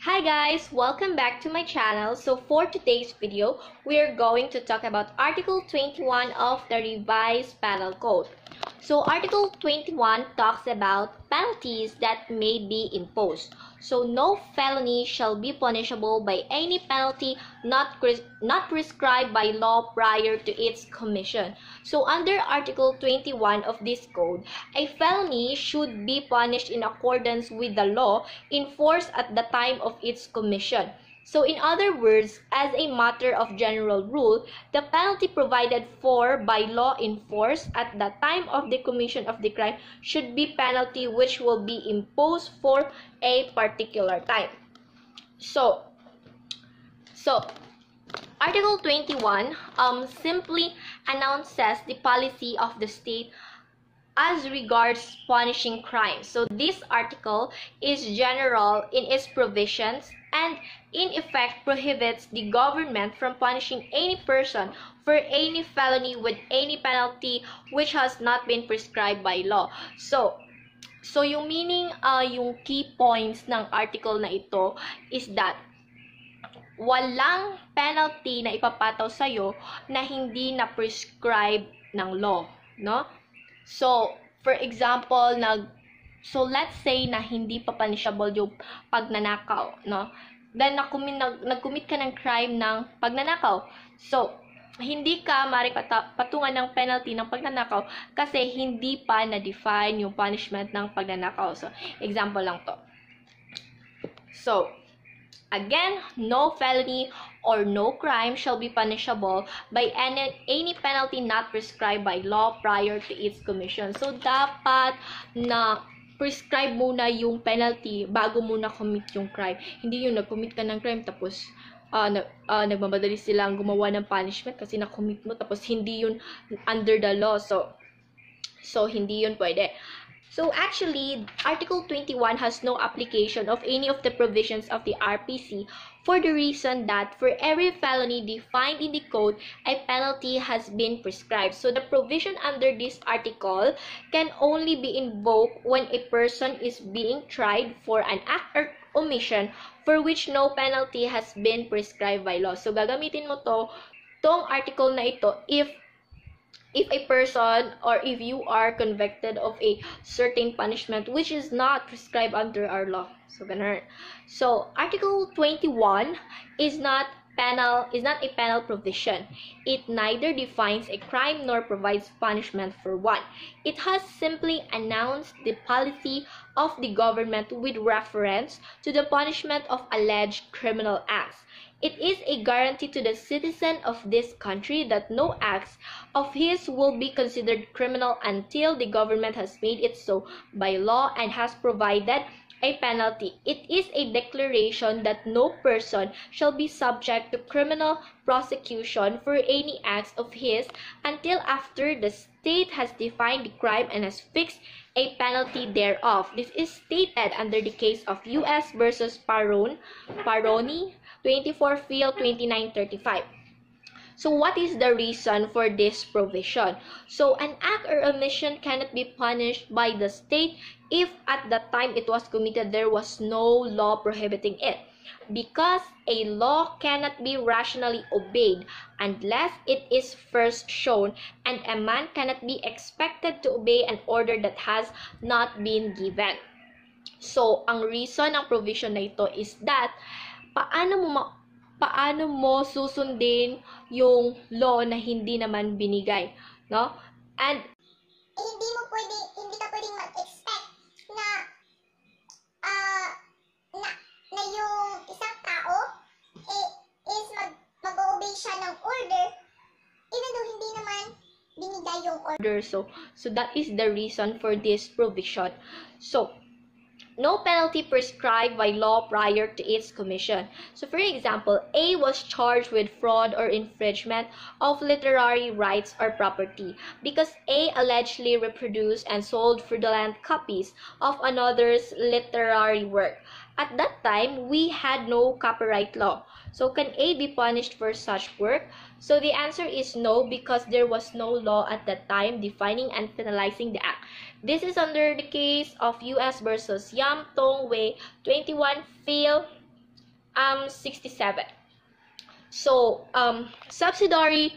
Hi guys, welcome back to my channel. So for today's video, we are going to talk about Article 21 of the revised Penal Code. So Article 21 talks about penalties that may be imposed. So no felony shall be punishable by any penalty not prescribed by law prior to its commission. So under Article 21 of this code, a felony should be punished in accordance with the law in force at the time of its commission. So in other words, as a matter of general rule, the penalty provided for by law in force at the time of the commission of the crime should be penalty which will be imposed for a particular time. So Article 21 simply announces the policy of the state as regards punishing crimes. So this article is general in its provisions and in effect prohibits the government from punishing any person for any felony with any penalty which has not been prescribed by law. So yung meaning, yung key points ng article na ito is that walang penalty na ipapataw sa'yo na hindi na prescribe ng law, no? So, for example, let's say na hindi pa punishable yung pagnanakaw, no? Then nag-commit ka ng crime ng pagnanakaw. So, hindi ka patungan ng penalty ng pagnanakaw kasi hindi pa na-define yung punishment ng pagnanakaw. So, example lang to. So, again, no felony or no crime shall be punishable by any penalty not prescribed by law prior to its commission. So, dapat na prescribe muna yung penalty bago muna commit yung crime. Hindi yung nag-commit ka ng crime tapos nagmamadali silang gumawa ng punishment kasi na-commit mo tapos hindi yun under the law. So hindi yun pwede. So actually, Article 21 has no application of any of the provisions of the RPC for the reason that for every felony defined in the code, a penalty has been prescribed. So the provision under this article can only be invoked when a person is being tried for an act or omission for which no penalty has been prescribed by law. So gagamitin mo tong article na ito if a person or if you are convicted of a certain punishment which is not prescribed under our law. So ganun. So Article 21 is not a penal provision. It neither defines a crime nor provides punishment for one. It has simply announced the policy of the government with reference to the punishment of alleged criminal acts. It is a guarantee to the citizen of this country that no acts of his will be considered criminal until the government has made it so by law and has provided a penalty. It is a declaration that no person shall be subject to criminal prosecution for any acts of his until after the state has defined the crime and has fixed a penalty thereof. This is stated under the case of U.S. versus Parrone, 24 Phil 2935. So what is the reason for this provision? So an act or omission cannot be punished by the state if at the time it was committed there was no law prohibiting it, because a law cannot be rationally obeyed unless it is first shown, and a man cannot be expected to obey an order that has not been given. So ang reason ng provision na ito is that paano mo susundin yung law na hindi naman binigay, no? And hindi ka pwedeng mag-expect na yung isang tao is mag-obey siya ng order even though hindi naman binigay yung order. So that is the reason for this provision. So no penalty prescribed by law prior to its commission. So for example, A was charged with fraud or infringement of literary rights or property because A allegedly reproduced and sold fraudulent copies of another's literary work. At that time, we had no copyright law. So can A be punished for such work? So the answer is no, because there was no law at that time defining and penalizing the act. This is under the case of U.S. versus Yam Tung Way, 21 Phil 67. So, subsidiary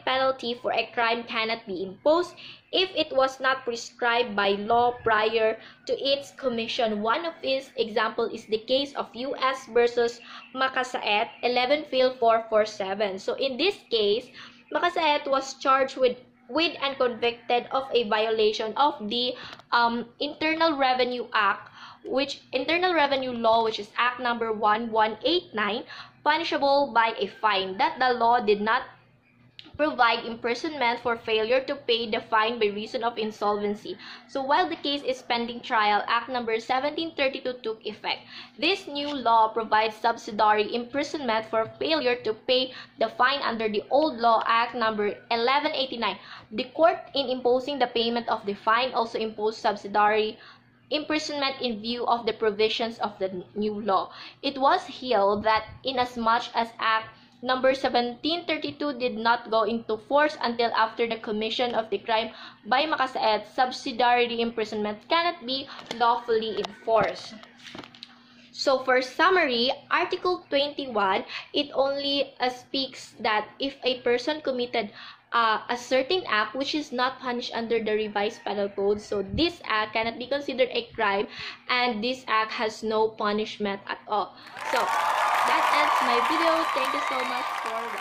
penalty for a crime cannot be imposed if it was not prescribed by law prior to its commission. One of its example is the case of U.S. versus Macasaet, 11 Phil 447. So, in this case, Macasaet was charged with and convicted of a violation of the Internal Revenue Act, Internal Revenue Law, which is Act number 1189, punishable by a fine. That the law did not provide imprisonment for failure to pay the fine by reason of insolvency. So while the case is pending trial, Act number 1732 took effect. This new law provides subsidiary imprisonment for failure to pay the fine under the old law, Act number 1189. The court, in imposing the payment of the fine, also imposed subsidiary imprisonment in view of the provisions of the new law. It was held that inasmuch as Act number 1732 did not go into force until after the commission of the crime by Macasaet, subsidiary imprisonment cannot be lawfully enforced. So for summary, Article 21, it only speaks that if a person committed a certain act which is not punished under the revised penal code, so this act cannot be considered a crime and this act has no punishment at all. So that ends my video. Thank you so much for watching.